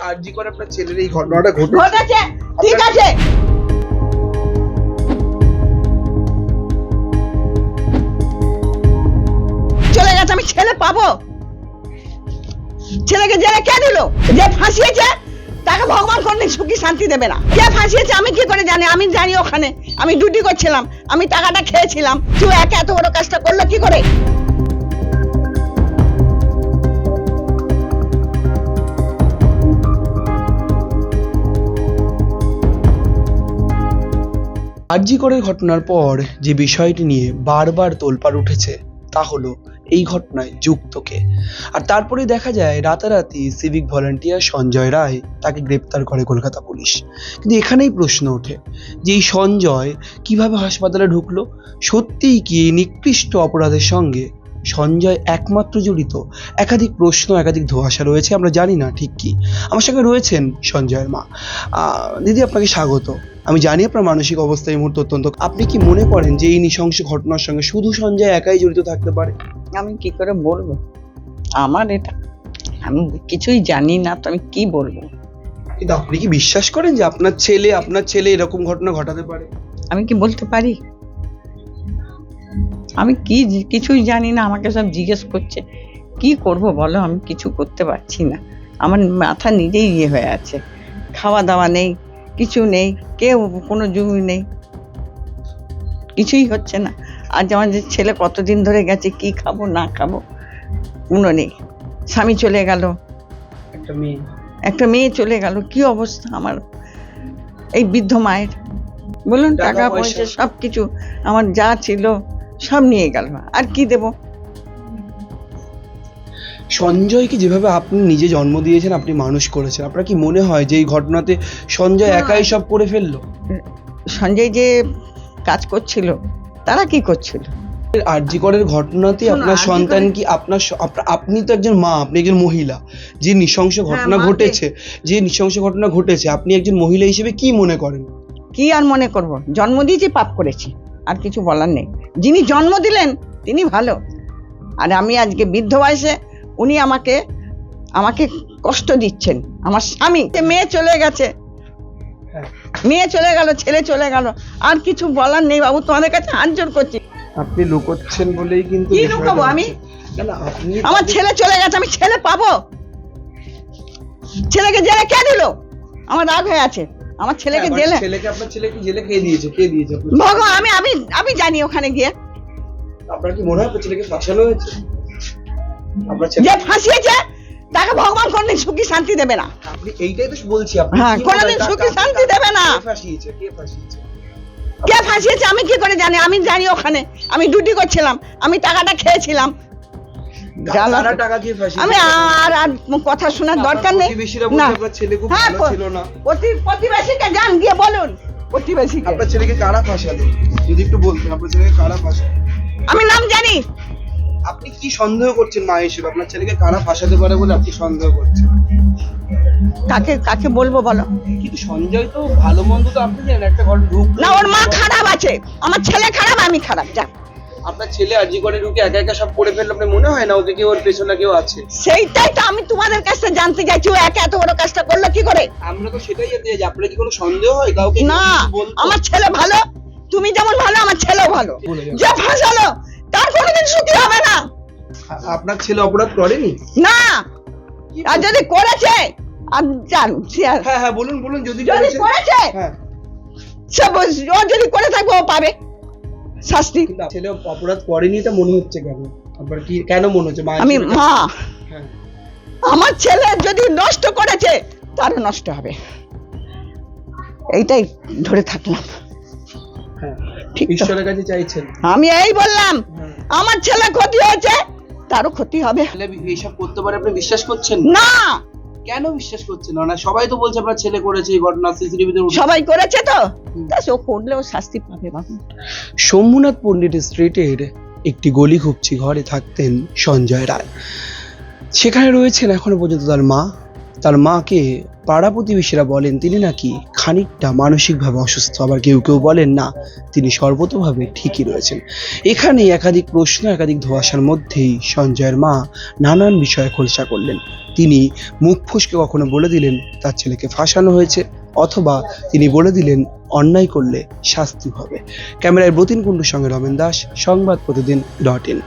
আরজি করে আপনার ছেলের এই ঘটনাটা ঘটেছে, ঠিক আছে। চলে গেছে, আমি ছেলে পাবো? ছেলেকে জেলে কে দিল? যে ফাঁসিয়েছে তাকে ভগবান কোনদিন সুখী শান্তি দেবে না। কে ফাঁসিয়েছে আমি কি করে জানি? আমি জানি ওখানে আমি ডিউটি করছিলাম, আমি টাকাটা খেয়েছিলাম। তুই এত বড় কাজটা করলো কি করে? আরজি করের ঘটনার পর যে বিষয়টি নিয়ে বারবার তোলপাড় উঠেছে তা হলো এই ঘটনায় যুক্ত কে। আর তারপরে দেখা যায় রাতারাতি সিভিক ভলান্টিয়ার সঞ্জয় রায় তাকে গ্রেপ্তার করে কলকাতা পুলিশ। কিন্তু এখানেই প্রশ্ন ওঠে যে এই সঞ্জয় কিভাবে হাসপাতালে ঢুকলো? সত্যিই কি এই নিকৃষ্ট অপরাধের সঙ্গে সঞ্জয় একমাত্র জড়িত? একাধিক প্রশ্ন, একাধিক ধোঁয়াশা রয়েছে, আমরা জানি না ঠিক কি। আমার সঙ্গে রয়েছেন সঞ্জয়ের মা। দিদি, আপনাকে স্বাগত। আমি জানি আপনার মানসিক অবস্থা এই মুহূর্তে অত্যন্ত। আপনি কি মনে করেন যে এই নৃশংস ঘটনার সঙ্গে শুধু সঞ্জয় একাই জড়িত থাকতে পারে? আমি কি করে বলবো? আমার এটা আমি কিছুই জানি না, তো আমি কি বলবো? কিন্তু আপনি কি বিশ্বাস করেন যে আপনার ছেলে এরকম ঘটনা ঘটাতে পারে? আমি কি বলতে পারি? আমি কিছুই জানি না। আমাকে সব জিজ্ঞেস করছে, কি করব বলো? আমি কিছু করতে পারছি না। আমার মাথা নিজেই হয়ে আছে। খাওয়া দাওয়া নেই, কিছু নেই, কেউ কোনো জমি নেই, কিছুই হচ্ছে না। আজ আমার যে ছেলে কতদিন ধরে গেছে, কি খাবো না খাবো কোনো নেই। স্বামী চলে গেল, একটা মেয়ে চলে গেল, কি অবস্থা আমার এই বৃদ্ধ মায়ের বলুন। টাকা পয়সা সব কিছু আমার যা ছিল সব নিয়ে গেল, আর কি দেব? সঞ্জয়কে যেভাবে আপনি নিজে জন্ম দিয়েছেন, আপনি মানুষ করেছেন, আপনার কি মনে হয় যে এই ঘটনাতে সঞ্জয় একাই সব করে ফেললো? সঞ্জয় যে কাজ করছিল, তারা কি করছিল? আরজি করের ঘটনাতে আপনার সন্তান কি আপনি তো একজন মা, আপনি একজন মহিলা, যে নৃশংস ঘটনা ঘটেছে, আপনি একজন মহিলা হিসেবে কি মনে করেন? কি আর মনে করব? জন্ম দিয়েছি, পাপ করেছি, আর কিছু বলার নেই। যিনি জন্ম দিলেন তিনি ভালো, আর আমি আজকে বৃদ্ধ বয়সে উনি আমাকে কষ্ট দিচ্ছেন। আমার স্বামী, মেয়ে চলে গেছে, মেয়ে চলে গেল, ছেলে চলে গেল, আর কিছু বলার নেই বাবু। তোমাদের কাছে হাত জোড় করছি। আপনি লুকোচ্ছেন বলেই কিন্তু। কি লুকাবো আমি? আমার ছেলে চলে গেছে, আমি ছেলে পাবো? ছেলেকে জেলে কে দিল? আমার রাগ হয়ে আছে। আমার ছেলেকে জেলে, আপনার ছেলেকে জেলে কে দিয়েছে? ভগবান, আমি জানি। ওখানে গিয়ে আপনার কি মনে হয় আপনার ছেলেকে ফাঁসানো হয়েছে? যে ফাঁসিয়েছে তাকে ভগবান কোনদিন সুখী শান্তি দেবে না। আপনি এইটাই তো বলছি, হ্যাঁ, কোনদিন সুখী শান্তি দেবে না। কে ফাঁসিয়েছে আমি কি করে জানি? আমি জানি ওখানে আমি ডিউটি করছিলাম, আমি টাকাটা খেয়েছিলাম। আমি আর কথা শোনার দরকার নেই। প্রতিবেশীকে যান গিয়ে বলুন। প্রতিবেশীকে, আপনার ছেলেকে কারা ফাঁসালো যদি একটু বলতেন? আপনার ছেলেকে কারা ফাঁসালো? আমি নাম জানি। আপনি কি সন্দেহ করছেন মা হিসেবে? আপনার ছেলেকে কারা ফাঁসাতে পারে বলে আপনি সন্দেহ করছেন? কাকে বলবো বলো? কিন্তু সঞ্জয় তো ভালো মন্দ তো আপনি জানেন। একটা ঘর না, ওর মা খারাপ আছে, আমার ছেলে খারাপ, আমি খারাপ। যা, আপনার ছেলে আরজি করে ঢুকে একা একা সব করে ফেললো, আপনার মনে হয় না ওকে কেউ ওর পেছনে কেউ আছে? সেইটাই তো আমি তোমাদের কাছে জানতে চাইছি, ও এত বড় কাজটা করলো কি করে? আমরা তো সেটাই জানতে চাই, আপনার কি কোনো সন্দেহ হয় কাউকে? না, আমার ছেলে ভালো, তুমি যেমন ভালো আমার ছেলেও ভালো। যে ফাঁসালো তার কোনোদিন সুখী হবে না। আপনার ছেলে অপরাধ করেনি? না, আর যদি করেছে আর জান, হ্যাঁ বলুন যদি করেছে, হ্যাঁ, ও যদি করে থাকবে ও পাবে শাস্তি। ছেলে অপরাধ করেনি এটা মনে হচ্ছে কেন? আপনার কি কেন মনে হচ্ছে? আমি মা, আমার ছেলে যদি নষ্ট করেছে তারও নষ্ট হবে, এইটাই ধরে থাকলাম। ঈশ্বরের কাছে চাইছেন? আমি এই বললাম, আমার ছেলে ক্ষতি হয়েছে তারও ক্ষতি হবে। এইসব করতে পারে আপনি বিশ্বাস করছেন না? কেন বিশ্বাস করছেন না? সবাই তো বলছে আপনার ছেলে করেছে এই ঘটনা, সিসিটিভিতে সবাই করেছে তো, ও করলেও শাস্তি পাবে বাবু। শম্ভুনাথ পণ্ডিত স্ট্রিটের একটি গলি খুপচি ঘরে থাকতেন সঞ্জয় রায়। সেখানে রয়েছেন এখনো পর্যন্ত তার মাকে পাড়া প্রতিবেশীরা বলেন তিনি নাকি খানিকটা মানসিকভাবে অসুস্থ, আবার কেউ কেউ বলেন না, তিনি সর্বতোভাবে ঠিকই রয়েছেন। এখানে একাধিক প্রশ্ন, একাধিক ধোঁয়াশার মধ্যেই সঞ্জয়ের মা নানান বিষয়ে খোলসা করলেন। তিনি মুখ ফসকে কখনো বলে দিলেন তার ছেলেকে ফাঁসানো হয়েছে, অথবা তিনি বলে দিলেন অন্যায় করলে শাস্তি হবে। ক্যামেরায় ব্রতিন কুণ্ডুর সঙ্গে রমেন দাস, সংবাদ প্রতিদিন .in।